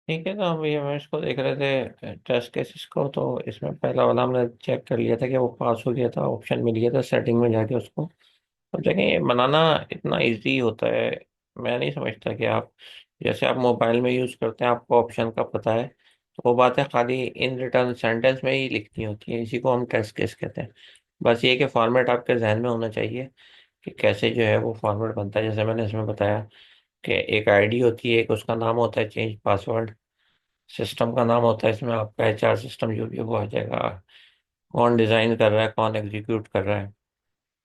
ठीक है, तो हम इसको देख रहे थे टेस्ट केसेस को। तो इसमें पहला वाला हमने चेक कर लिया था कि वो पास हो गया था, ऑप्शन मिल गया था सेटिंग में जाके उसको। अब देखें, ये बनाना इतना इजी होता है। मैं नहीं समझता कि आप जैसे आप मोबाइल में यूज़ करते हैं, आपको ऑप्शन का पता है, तो वो बातें खाली इन रिटर्न सेंटेंस में ही लिखनी होती है। इसी को हम टेस्ट केस कहते हैं। बस ये कि फॉर्मेट आपके जहन में होना चाहिए कि कैसे जो है वो फॉर्मेट बनता है। जैसे मैंने इसमें बताया कि एक आईडी होती है, एक उसका नाम होता है चेंज पासवर्ड, सिस्टम का नाम होता है, इसमें आपका एचआर सिस्टम जो भी है वो आ जाएगा, कौन डिजाइन कर रहा है, कौन एग्जीक्यूट कर रहा है,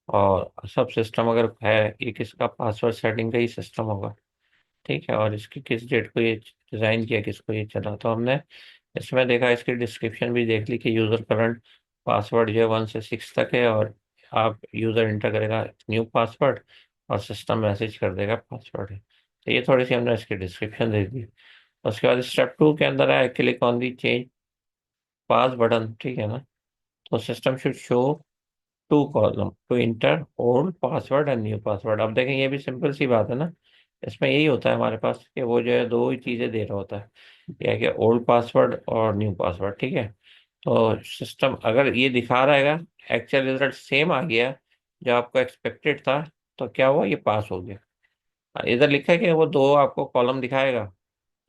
और सब सिस्टम अगर है, ये किसका पासवर्ड सेटिंग का ही सिस्टम होगा। ठीक है, और इसकी किस डेट को ये डिजाइन किया, किसको ये चला। तो हमने इसमें देखा, इसकी डिस्क्रिप्शन भी देख ली कि यूजर करंट पासवर्ड जो है 1 से 6 तक है, और आप यूजर इंटर करेगा न्यू पासवर्ड और सिस्टम मैसेज कर देगा पासवर्ड है। तो ये थोड़ी सी हमने इसकी डिस्क्रिप्शन दे दी। उसके बाद स्टेप 2 के अंदर है click on the change pass button. ठीक है ना। तो system should show two column to enter old password and new password. अब देखें, ये भी सिंपल सी बात है ना। इसमें यही होता है हमारे पास कि वो जो है दो ही चीज़ें दे रहा होता है, क्या है कि ओल्ड पासवर्ड और न्यू पासवर्ड। ठीक है। तो सिस्टम अगर ये दिखा रहेगा एक्चुअल रिजल्ट सेम आ गया जो आपको एक्सपेक्टेड था, तो क्या हुआ, ये पास हो गया। इधर लिखा है कि वो दो आपको कॉलम दिखाएगा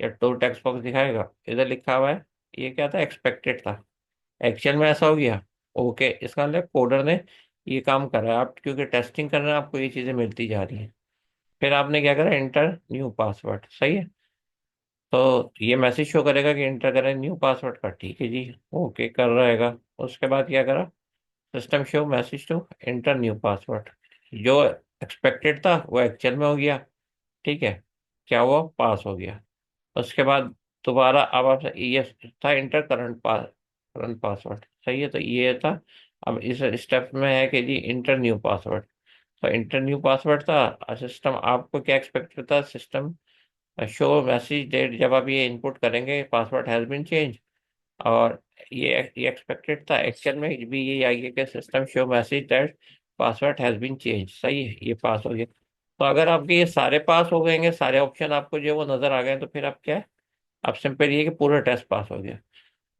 या दो टेक्स्ट बॉक्स दिखाएगा, इधर लिखा हुआ है ये क्या था, एक्सपेक्टेड था, एक्चुअल में ऐसा हो गया। ओके, इसका मतलब कोडर ने ये काम करा है। आप क्योंकि टेस्टिंग कर रहे हैं, आपको ये चीजें मिलती जा रही हैं। फिर आपने क्या करा, इंटर न्यू पासवर्ड। सही है। तो ये मैसेज शो करेगा कि इंटर करें न्यू पासवर्ड का। ठीक है जी, ओके कर रहेगा। उसके बाद क्या करा, system show message to enter new password. जो एक्सपेक्टेड था वो एक्चुअल में हो गया। ठीक है, क्या हुआ, पास हो गया। उसके बाद दोबारा अब आप ये था इंटर करंट पासवर्ड। सही है, तो ये था। अब इस स्टेप में है कि जी इंटर न्यू पासवर्ड। तो इंटर न्यू पासवर्ड था, सिस्टम आपको क्या एक्सपेक्ट था, सिस्टम शो मैसेज डेट, जब आप ये इनपुट करेंगे पासवर्ड हैज बीन चेंज। और ये एक्सपेक्टेड था, एक्चुअल में भी यही आ गया कि system show message that password has been change. सही है, ये पास हो गया। तो अगर आपके ये सारे पास हो गएंगे, सारे ऑप्शन आपको जो है वो नजर आ गए, तो फिर आप क्या है, अब सिंपल ये कि पूरा टेस्ट पास हो गया।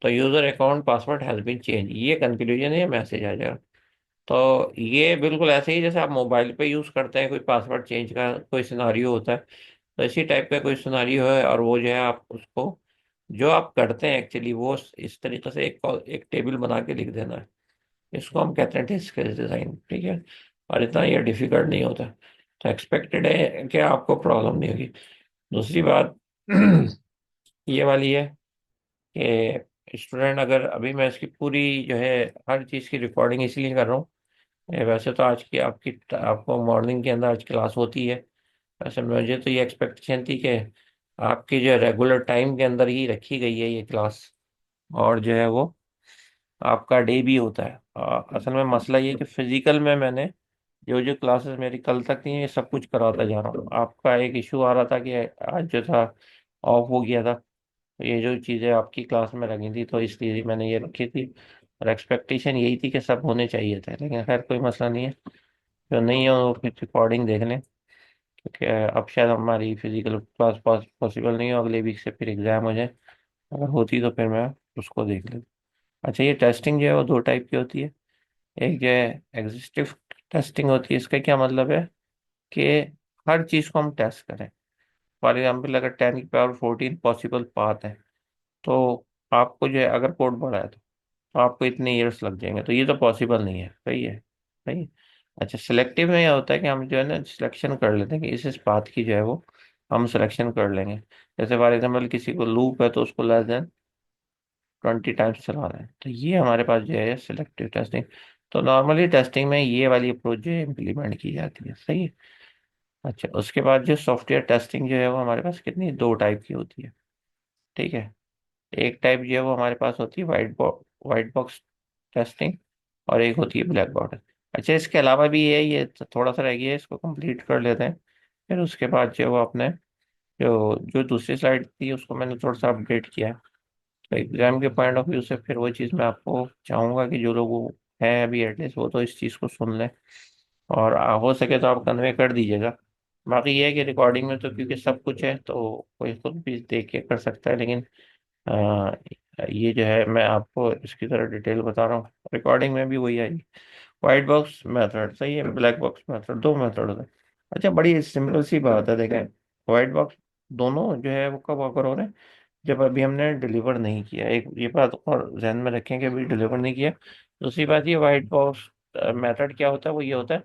तो user account password has been change, ये कंक्लूजन है, मैसेज आ जाएगा। तो ये बिल्कुल ऐसे ही जैसे आप मोबाइल पे यूज करते हैं, कोई पासवर्ड चेंज का कोई सिनारियो होता है, तो इसी टाइप का कोई सिनारियो है। और वो जो है आप उसको जो आप करते हैं एक्चुअली वो इस तरीके से एक टेबल बना के लिख देना है। इसको हम कहते हैं टेस्ट केस डिजाइन। ठीक है, और इतना ये डिफिकल्ट नहीं होता। तो एक्सपेक्टेड है कि आपको प्रॉब्लम नहीं होगी। दूसरी बात ये वाली है कि स्टूडेंट, अगर अभी मैं इसकी पूरी जो है हर चीज़ की रिकॉर्डिंग इसलिए कर रहा हूँ, वैसे तो आज की आपकी आपको मॉर्निंग के अंदर आज क्लास होती है। वैसे मुझे तो ये एक्सपेक्टेशन थी कि आपकी जो रेगुलर टाइम के अंदर ही रखी गई है ये क्लास, और जो है वो आपका डे भी होता है। असल में मसला ये है कि फिजिकल में मैंने जो जो क्लासेस मेरी कल तक थी ये सब कुछ कराता जा रहा हूँ। आपका एक इशू आ रहा था कि आज जो था ऑफ हो गया था, तो ये जो चीज़ें आपकी क्लास में लगी थी तो इसलिए मैंने ये रखी थी। और एक्सपेक्टेशन यही थी कि सब होने चाहिए थे, लेकिन खैर कोई मसला नहीं है। जो नहीं हो वो फिर रिकॉर्डिंग देख लें, क्योंकि अब शायद हमारी फिजिकल क्लास पॉसिबल नहीं हो, अगले वीक से फिर एग्जाम हो जाए। अगर होती तो फिर मैं उसको देख लेता। अच्छा, ये टेस्टिंग जो है वो दो टाइप की होती है। एक जो है एग्जिस्टिव टेस्टिंग होती है। इसका क्या मतलब है कि हर चीज़ को हम टेस्ट करें। फॉर एग्जाम्पल, अगर 10 की पावर 14 पॉसिबल पाथ है, तो आपको जो है अगर कोड बढ़ा है तो आपको इतने ईयर्स लग जाएंगे, तो ये तो पॉसिबल नहीं है। सही है, सही है। अच्छा, सिलेक्टिव में यह होता है कि हम जो है ना सिलेक्शन कर लेते हैं कि इस बात की जो है वो हम सिलेक्शन कर लेंगे। जैसे फॉर एग्जाम्पल किसी को लूप है तो उसको लेस देन 20 टाइम्स चला रहे हैं, तो ये हमारे पास जो है सिलेक्टिव टेस्टिंग। तो नॉर्मली टेस्टिंग में ये वाली अप्रोच जो है इम्प्लीमेंट की जाती है। सही है। अच्छा, उसके बाद जो सॉफ्टवेयर टेस्टिंग जो है वो हमारे पास कितनी दो टाइप की होती है। ठीक है, एक टाइप जो है वो हमारे पास होती है वाइट बॉक्स टेस्टिंग, और एक होती है ब्लैक बॉर्डर। अच्छा, इसके अलावा भी ये तो थोड़ा सा रह गया है, इसको कंप्लीट कर लेते हैं। फिर उसके बाद जो है वो अपने जो जो दूसरी स्लाइड थी उसको मैंने थोड़ा सा अपडेट किया है। तो एग्जाम के पॉइंट ऑफ व्यू से फिर वो चीज़ मैं आपको चाहूँगा कि जो लोग वो हैं अभी एटलीस्ट वो तो इस चीज़ को सुन लें, और हो सके तो आप कन्वे कर दीजिएगा बाकी ये है कि रिकॉर्डिंग में तो क्योंकि सब कुछ है तो कोई खुद भी देख के कर सकता है, लेकिन आ, ये जो है मैं आपको इसकी तरह डिटेल बता रहा हूँ। रिकॉर्डिंग में भी वही है, व्हाइट बॉक्स मेथड सही है, ब्लैक बॉक्स मेथड, दो मेथड होते हैं। अच्छा, बड़ी सिंपल सी बात है, देखें व्हाइट बॉक्स दोनों जो है वो कब ऑकर हो रहे हैं, जब अभी हमने डिलीवर नहीं किया। एक ये बात और जहन में रखें कि अभी डिलीवर नहीं किया। दूसरी बात, ये व्हाइट बॉक्स मेथड क्या होता है, वो ये होता है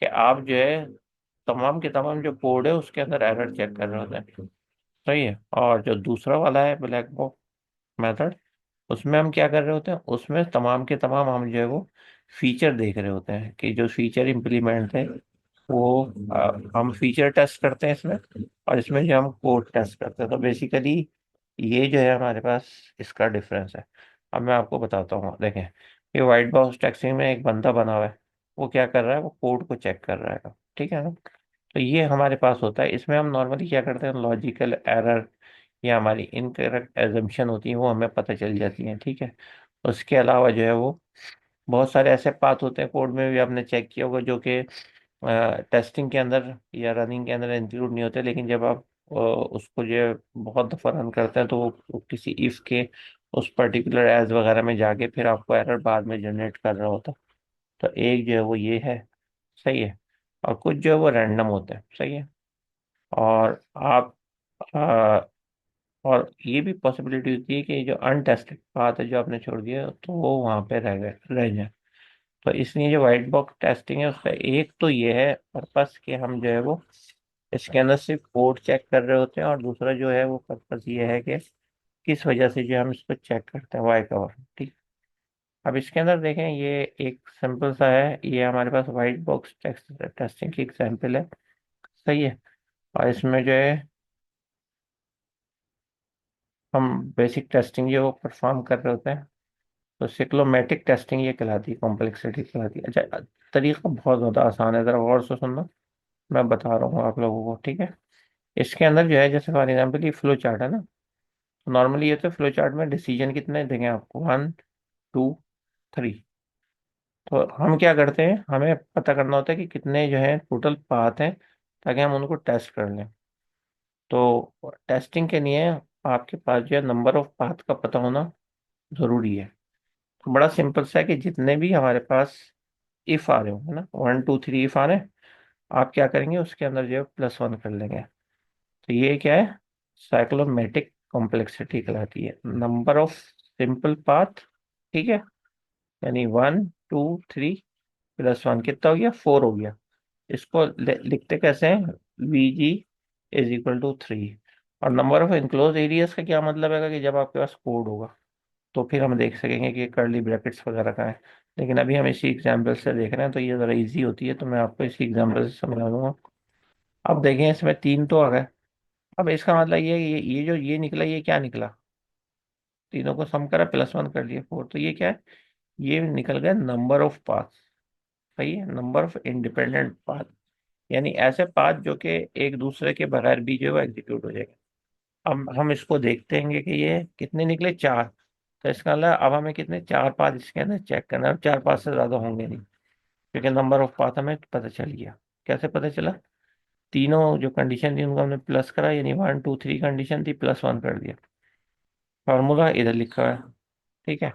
कि आप जो है तमाम के तमाम जो कोड है उसके अंदर एरर चेक कर रहे होते हैं, सही है। और जो दूसरा वाला है ब्लैक बॉक्स मेथड, उसमें हम क्या कर रहे होते हैं, उसमें तमाम के तमाम हम जो है वो फीचर देख रहे होते हैं कि जो फीचर इम्प्लीमेंट है वो हम फीचर टेस्ट करते हैं इसमें, और इसमें जो हम कोड टेस्ट करते हैं। तो बेसिकली ये जो है हमारे पास इसका डिफरेंस है। अब मैं आपको बताता हूँ, देखें ये वाइट बॉक्स टेस्टिंग में एक बंदा बना हुआ है, वो क्या कर रहा है, वो कोड को चेक कर रहा है, ठीक है ना। तो ये हमारे पास होता है, इसमें हम नॉर्मली क्या करते हैं, लॉजिकल एरर या हमारी इनकरेक्ट एजम्पशन होती है वो हमें पता चल जाती हैं, ठीक है। उसके अलावा जो है वो बहुत सारे ऐसे पाथ होते हैं कोड में भी, आपने चेक किया होगा, जो कि टेस्टिंग के अंदर या रनिंग के अंदर इंक्लूड नहीं होते, लेकिन जब आप उसको जो है बहुत दफ़ा रन करते हैं तो वो किसी इफ के उस पर्टिकुलर एज वगैरह में जाके फिर आपको एरर बाद में जनरेट कर रहा होता है। तो एक जो है वो ये है, सही है। और कुछ जो है वो रैंडम होते हैं, सही है। और आप और ये भी पॉसिबिलिटी होती है कि जो अनटेस्टेड पाथ है जो आपने छोड़ दिया तो वो वहाँ पे रह जाए। तो इसलिए जो वाइट बॉक्स टेस्टिंग है उसका एक तो ये है पर्पस कि हम जो है वो इसके अंदर सिर्फ कोड चेक कर रहे होते हैं, और दूसरा जो है वो पर्पस ये है कि किस वजह से जो हम इसको चेक करते हैं, वाई कवर, ठीक। अब इसके अंदर देखें, ये एक सिंपल सा है, ये हमारे पास वाइट बॉक्स टेस्टिंग की एग्जाम्पल है, सही है। और इसमें जो है हम बेसिक टेस्टिंग जो परफॉर्म कर रहे होते हैं, तो सिक्लोमेटिक टेस्टिंग ये कहलाती है, कॉम्प्लेक्सिटी कहलाती है। अच्छा, तरीका बहुत ज़्यादा आसान है, ज़रा गौर से सुनना, मैं बता रहा हूँ आप लोगों को, ठीक है। इसके अंदर जो है, जैसे फॉर एग्जाम्पल ये फ्लो चार्ट है ना, तो नॉर्मली ये तो फ्लो चार्ट में डिसीजन कितने देंगे आपको, 1 2 3। तो हम क्या करते हैं, हमें पता करना होता है कि कितने जो है टोटल पाथ हैं, ताकि हम उनको टेस्ट कर लें। तो टेस्टिंग के लिए आपके पास जो है नंबर ऑफ पाथ का पता होना ज़रूरी है। तो बड़ा सिंपल सा है कि जितने भी हमारे पास इफ आ रहे होंगे ना, 1 2 3 इफ आ रहे हैं, आप क्या करेंगे उसके अंदर जो है +1 कर लेंगे। तो ये क्या है, साइक्लोमेटिक कॉम्प्लेक्सिटी कहलाती है, नंबर ऑफ सिंपल पाथ, ठीक है। यानी 1 2 3 +1 कितना हो गया, 4 हो गया। इसको लिखते कैसे हैं, VG = 3। और नंबर ऑफ इनक्लोज एरियाज का क्या मतलब है कि जब आपके पास कोड होगा तो फिर हम देख सकेंगे कि कर्ली ब्रैकेट्स वगैरह का है। लेकिन अभी हम इसी एग्जाम्पल से देख रहे हैं तो ये ज़रा इजी होती है, तो मैं आपको इसी एग्जाम्पल से समझा दूंगा। अब देखें, इसमें 3 तो आ गए। अब इसका मतलब ये जो ये निकला, ये क्या निकला, तीनों को सम करा, +1 कर दिया, 4। तो ये क्या है, ये निकल गया नंबर ऑफ पाथ, सही है, नंबर ऑफ इंडिपेंडेंट पाथ। यानी ऐसे पाथ जो कि एक दूसरे के बगैर भी जो है वो एग्जीक्यूट हो जाएगा। अब हम इसको देखते हैं कि ये कितने निकले, 4। तो इसका मतलब अब हमें कितने, 4 पाथ इसके अंदर चेक करना है, और 4 पाथ से ज्यादा होंगे नहीं, क्योंकि नंबर ऑफ पाथ हमें पता चल गया। कैसे पता चला, तीनों जो कंडीशन थी उनको हमने प्लस करा, यानी 1 2 3 कंडीशन थी, +1 कर दिया। फॉर्मूला इधर लिखा है, ठीक है।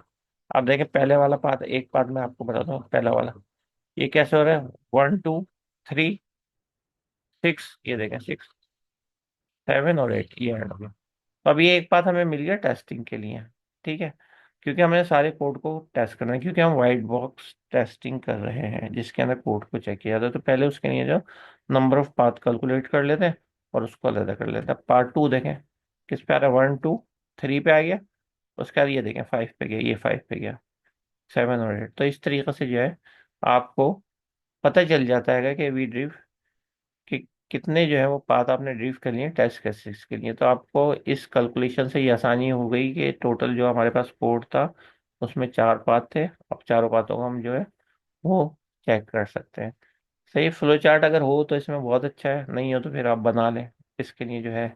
अब देखें पहले वाला पाथ, एक पाथ मैं आपको बताता हूँ, पहला वाला ये कैसे हो रहा है, 1 2 3 6, ये देखें 6 7 और 8, ये ऐड हो गया। तो अब ये एक बात हमें मिल गया टेस्टिंग के लिए, ठीक है। क्योंकि हमें सारे कोड को टेस्ट करना है, क्योंकि हम वाइट बॉक्स टेस्टिंग कर रहे हैं जिसके अंदर कोड को चेक किया जाता है। तो पहले उसके लिए जो नंबर ऑफ पाथ कैलकुलेट कर लेते हैं और उसको अलग कर लेते हैं। पार्ट 2 देखें, किस पे आ रहा है, 1 2 3 पे आ गया। उसके बाद ये देखें 5 पे गया, ये 5 पे गया, 7 और 8। तो इस तरीके से जो है आपको पता चल जाता है कि वी ड्रिव कि कितने जो है वो पाथ आपने ड्रीव कर लिए टेस्ट केसेस के लिए। तो आपको इस कैलकुलेशन से ये आसानी हो गई कि टोटल जो हमारे पास कोड था उसमें 4 पाथ थे। अब चारों पाथों को हम जो है वो चेक कर सकते हैं। सही, फ्लो चार्ट अगर हो तो इसमें बहुत अच्छा है, नहीं हो तो फिर आप बना लें, इसके लिए जो है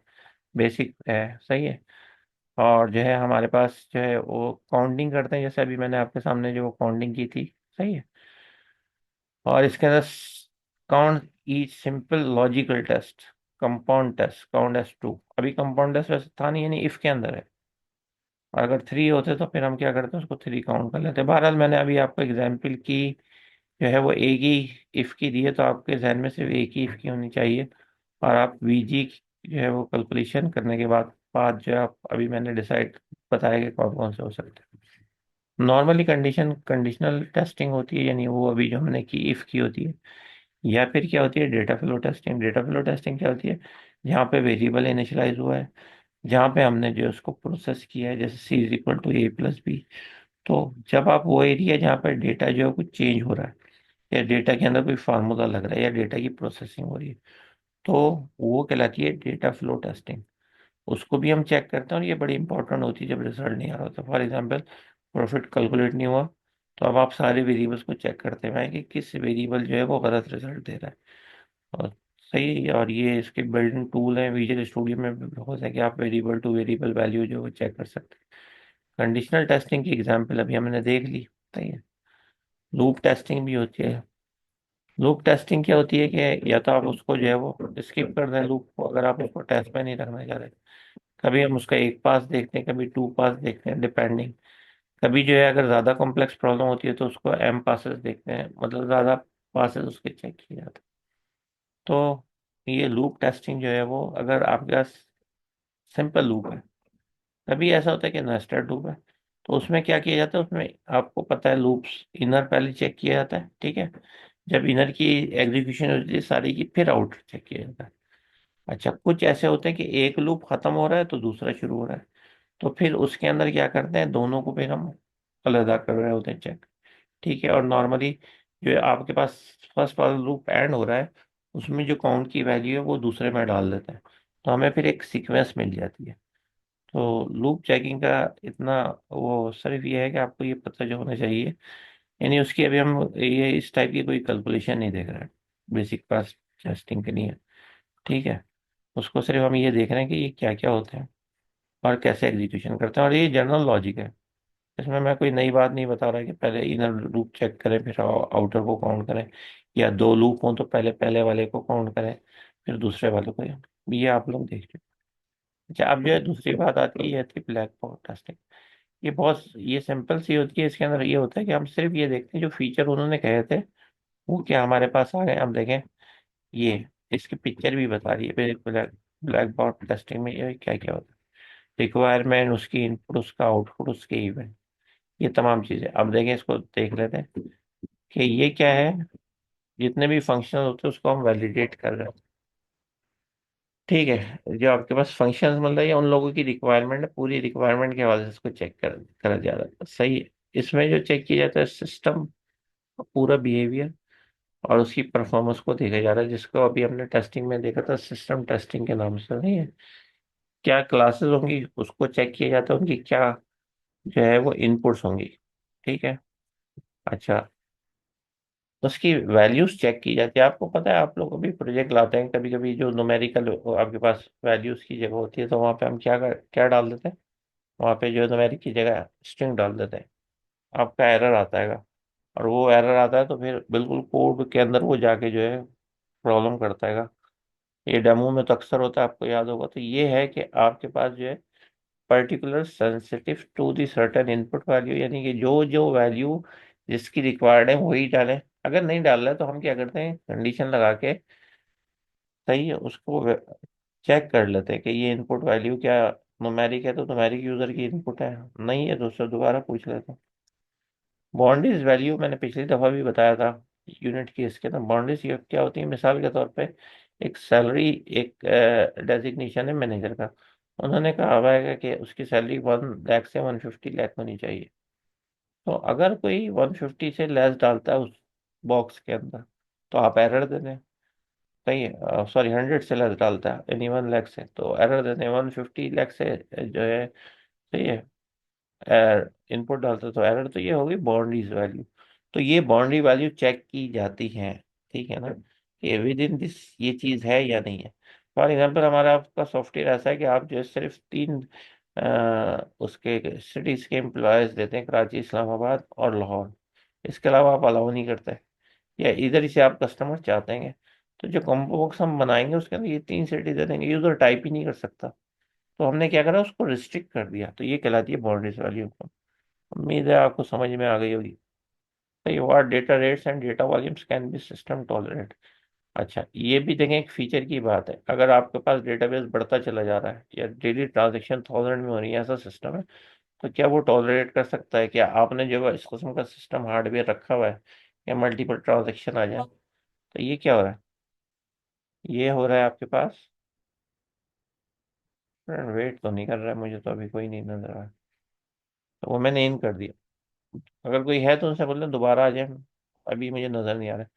बेसिक है, सही है। और जो है हमारे पास जो है वो काउंटिंग करते हैं, जैसे अभी मैंने आपके सामने जो काउंटिंग की थी, सही है। और इसके अंदर each simple logical test, compound test count as two. अभी कंपाउंड टेस्ट वैसे था नहीं, यानी इफ के अंदर है। और अगर थ्री होते तो फिर हम क्या करते उसको थ्री काउंट कर लेते। बहरहाल मैंने अभी आपको एग्जाम्पल की जो है वो एक ही इफ की दी है, तो आपके जहन में सिर्फ एक ही इफ की होनी चाहिए। और आप वीजी जो है वो कैलकुलेशन करने के बाद जो है आप अभी मैंने डिसाइड बताया कि कौन कौन से हो सकते हैं। नॉर्मली कंडीशनल टेस्टिंग होती है, यानी वो अभी जो हमने की इफ की होती है। या फिर क्या होती है data flow testing. Data flow testing क्या होती है, जहाँ पे वेरिएबल इनिशियलाइज हुआ है, जहाँ पे हमने जो उसको प्रोसेस किया है, जैसे C is equal to A plus B. तो जब आप वो एरिया जहाँ पर डेटा जो है कुछ चेंज हो रहा है, या डेटा के अंदर कोई फार्मूला लग रहा है, या डेटा की प्रोसेसिंग हो रही है, तो वो कहलाती है डेटा फ्लो टेस्टिंग। उसको भी हम चेक करते हैं, और ये बड़ी इंपॉर्टेंट होती है जब रिजल्ट नहीं आ रहा होता। फॉर एग्जांपल, प्रॉफिट कैलकुलेट नहीं हुआ, तो अब आप सारे वेरिएबल्स को चेक करते हैं कि किस वेरिएबल जो है वो गलत रिजल्ट दे रहा है। और सही, और ये इसके बिल्डिंग टूल हैं विजुअल स्टूडियो में भी बहुत है कि आप वेरिएबल टू वेरिएबल वैल्यू जो है वो चेक कर सकते हैं। कंडीशनल टेस्टिंग की एग्जांपल अभी हमने देख ली, सही है। लूप टेस्टिंग भी होती है। लूप टेस्टिंग क्या होती है कि या तो आप उसको जो है वो स्किप कर दें लूप को, अगर आप उसको टेस्ट में नहीं रखना चाह रहे। कभी हम उसका एक पास देखते हैं, कभी टू पास देखते हैं, डिपेंडिंग। कभी जो है अगर ज़्यादा कॉम्प्लेक्स प्रॉब्लम होती है तो उसको एम पासेस देखते हैं, मतलब ज़्यादा पासेस उसके चेक किए जाते हैं। तो ये लूप टेस्टिंग जो है वो, अगर आपके पास सिंपल लूप है, कभी ऐसा होता है कि नेस्टेड लूप है, तो उसमें क्या किया जाता है, उसमें आपको पता है लूप्स इनर पहले चेक किया जाता है, ठीक है। जब इनर की एग्जीक्यूशन होती है सारी की, फिर आउटर चेक किया जाता है। अच्छा, कुछ ऐसे होते हैं कि एक लूप खत्म हो रहा है तो दूसरा शुरू हो रहा है, तो फिर उसके अंदर क्या करते हैं, दोनों को फिर हम अलग कर रहे होते हैं चेक, ठीक है। और नॉर्मली जो है आपके पास फर्स्ट वाला लूप एंड हो रहा है, उसमें जो काउंट की वैल्यू है वो दूसरे में डाल देते हैं, तो हमें फिर एक सीक्वेंस मिल जाती है। तो लूप चेकिंग का इतना वो सिर्फ ये है कि आपको ये पता जो होना चाहिए, यानी उसकी अभी हम ये इस टाइप की कोई कैलकुलेशन नहीं देख रहे हैं, बेसिक पास टेस्टिंग के लिए, ठीक है। उसको सिर्फ हम ये देख रहे हैं कि ये क्या क्या होते हैं और कैसे एग्जीक्यूशन करते हैं, और ये जनरल लॉजिक है। इसमें मैं कोई नई बात नहीं बता रहा कि पहले इनर लूप चेक करें फिर आउटर को काउंट करें, या दो लूप हों तो पहले पहले वाले को काउंट करें फिर दूसरे वाले को। ये आप लोग देख लीजिए। अच्छा, अब जो है दूसरी बात आती है, ये थी ब्लैक बॉक्स टेस्टिंग। ये सिंपल सी होती है। इसके अंदर ये होता है कि हम सिर्फ ये देखते हैं जो फीचर उन्होंने कहे थे वो क्या हमारे पास आ गए। हम देखें, ये इसकी पिक्चर भी बता रही है ब्लैक ब्लैक बॉक्स टेस्टिंग में ये क्या क्या होता है। रिक्वायरमेंट, उसकी इनपुट, उसका आउटपुट, उसके इवेंट, ये तमाम चीजें। अब देखें, इसको देख लेते हैं कि ये क्या है। जितने भी फंक्शन होते हैं उसको हम वैलिडेट कर रहे हैं, ठीक है। जो आपके पास फंक्शंस मतलब ये उन लोगों की रिक्वायरमेंट है, पूरी रिक्वायरमेंट के हवाले से इसको चेक करा जा रहा है, सही है। इसमें जो चेक किया जाता है सिस्टम का पूरा बिहेवियर और उसकी परफॉर्मेंस को देखा जा रहा है, जिसको अभी हमने टेस्टिंग में देखा था सिस्टम टेस्टिंग के नाम से, नहीं है। क्या क्लासेस होंगी उसको चेक किया जाता है, उनकी क्या जो है वो इनपुट्स होंगी, ठीक है। अच्छा, उसकी वैल्यूज चेक की जाती है। आपको पता है, आप लोग कभी प्रोजेक्ट लाते हैं कभी कभी जो न्यूमेरिकल आपके पास वैल्यूज की जगह होती है, तो वहाँ पे हम क्या डाल देते हैं, वहाँ पे जो है न्यूमेरिक की जगह स्ट्रिंग डाल देते हैं। आपका एरर आता है, और वो एरर आता है तो फिर बिल्कुल कोड के अंदर वो जाके जो है प्रॉब्लम करता है। ये डेमो में तो अक्सर होता है, आपको याद होगा। तो ये है कि आपके पास जो है particular sensitive to the certain input value, यानी कि जो जो वैल्यू जिसकी रिक्वायर्ड है वही डालें। अगर नहीं डाल रहा है तो हम क्या करते हैं, कंडीशन लगा के, सही है, उसको चेक कर लेते हैं कि ये इनपुट वैल्यू क्या न्यूमेरिक है तो न्यूमेरिक यूजर की इनपुट है, नहीं है तो उससे दोबारा पूछ लेते हैं। बाउंड्रीज वैल्यू मैंने पिछली दफा भी बताया था यूनिट की इसके अंदर। बाउंड्रीज ये क्या होती है, मिसाल के तौर पे एक सैलरी, एक डेजिग्नेशन है मैनेजर का। उन्होंने कहा हुआ है कि उसकी सैलरी 1 लाख से 150 लाख होनी चाहिए। तो अगर कोई 150 से लेस डालता है उस बॉक्स के अंदर, तो आप एरर दे दें, सही है। सॉरी, 100 से लेस डालता है यानी 1 लाख से, तो एरर दे दें। 150 लाख से जो है, सही है, इनपुट डालते तो एरर, तो ये होगी बाउंड्रीज वैल्यू। तो ये बाउंड्री वैल्यू चेक की जाती है, ठीक है ना, कि विद इन दिस ये चीज है या नहीं है। फॉर एग्जांपल, हमारा आपका सॉफ्टवेयर ऐसा है कि आप जो है सिर्फ तीन उसके सिटीज के एम्प्लॉयज देते हैं, कराची, इस्लामाबाद और लाहौर। इसके अलावा आप अलाउ नहीं करते, या इधर ही से आप कस्टमर चाहते हैं, तो जो कॉम्बो बॉक्स हम बनाएंगे उसके अंदर ये तीन सीटें दे देंगे, यूजर टाइप ही नहीं कर सकता। तो हमने क्या करा, उसको रिस्ट्रिक्ट कर दिया, तो ये कहलाती है बाउंड्रीज वैल्यू। उम्मीद है आपको समझ में आ गई होगी। सही, what data rates and data volumes can be system tolerate. अच्छा, ये भी देखें, एक फीचर की बात है, अगर आपके पास डेटाबेस बढ़ता चला जा रहा है या डेली ट्रांजेक्शन 1000 में हो रही है, ऐसा सिस्टम है, तो क्या वो टॉलरेट कर सकता है? क्या आपने जो है इस किस्म का सिस्टम हार्डवेयर रखा हुआ है, या मल्टीपल ट्रांजेक्शन आ जाए? तो ये क्या हो रहा है, ये हो रहा है आपके पास। वेट तो नहीं कर रहा है, मुझे तो अभी कोई नहीं नजर आ रहा, तो वो मैंने इन कर दिया। अगर कोई है तो उनसे बोल दें दोबारा आ जाए, अभी मुझे नजर नहीं आ रहा है।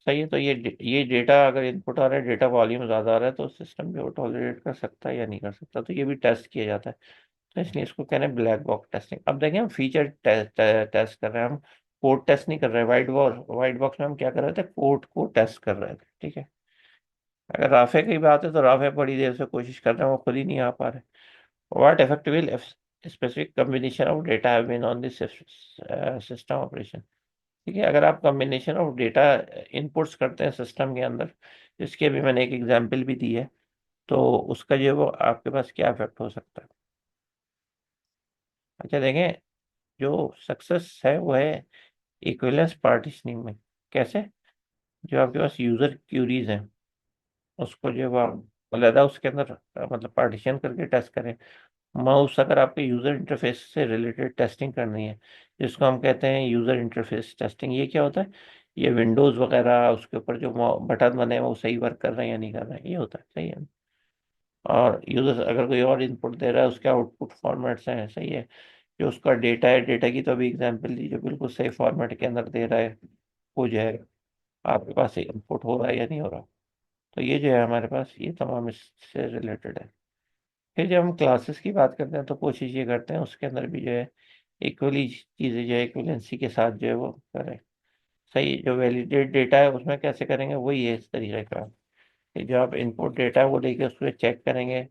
सही है, तो ये डेटा अगर इनपुट आ रहा है, डेटा वॉल्यूम ज़्यादा आ रहा है, तो सिस्टम भी वो टॉलरेट कर सकता है या नहीं कर सकता, तो ये भी टेस्ट किया जाता है। तो इसलिए इसको कहते हैं ब्लैक बॉक्स टेस्टिंग। अब देखें, हम फीचर टेस्ट कर रहे हैं, हम कोड टेस्ट नहीं कर रहे हैं। वाइट बॉक्स में हम क्या कर रहे थे, कोड को टेस्ट कर रहे थे, ठीक है। अगर राफे की बात है तो राफे बड़ी देर से कोशिश कर रहे हैं, वो खुद ही नहीं आ पा रहे। What effect will specific combination of data have been on this system operation. ठीक है, अगर आप कॉम्बिनेशन ऑफ डेटा इनपुट्स करते हैं सिस्टम के अंदर, जिसकी अभी मैंने एक एग्जांपल भी दी है, तो उसका जो है वो आपके पास क्या इफेक्ट हो सकता है। अच्छा देखें, जो सक्सेस है वो है इक्विवेलेंस पार्टीशनिंग में। कैसे? जो आपके पास यूजर क्यूरीज हैं, उसको जो है वो आप अलहदा उसके अंदर मतलब पार्टीशन करके टेस्ट करें। माउस, अगर आपके यूजर इंटरफेस से रिलेटेड टेस्टिंग करनी है, जिसको हम कहते हैं यूजर इंटरफेस टेस्टिंग, ये क्या होता है? ये विंडोज वगैरह उसके ऊपर जो बटन बने हैं वो सही वर्क कर रहे हैं या नहीं कर रहे हैं, ये होता है, सही है। और यूजर अगर कोई और इनपुट दे रहा है, उसके आउटपुट फॉर्मेट्स हैं, सही है। जो उसका डेटा है, डेटा की तो अभी एग्जांपल दी, जो बिल्कुल सही फॉर्मेट के अंदर दे रहा है, वो जो है आपके पास इनपुट हो रहा है या नहीं हो रहा। तो ये जो है हमारे पास, ये तमाम इससे रिलेटेड है। फिर जब हम क्लासेस की बात करते हैं तो कोशिश ये करते हैं उसके अंदर भी जो है इक्वली चीज़ें जो है इक्वलेंसी के साथ जो है वो करें। सही, जो वैलिडेट डेटा है उसमें कैसे करेंगे, वही है इस तरीके का, कि जो आप इनपुट डेटा है वो लेके उसको चेक करेंगे,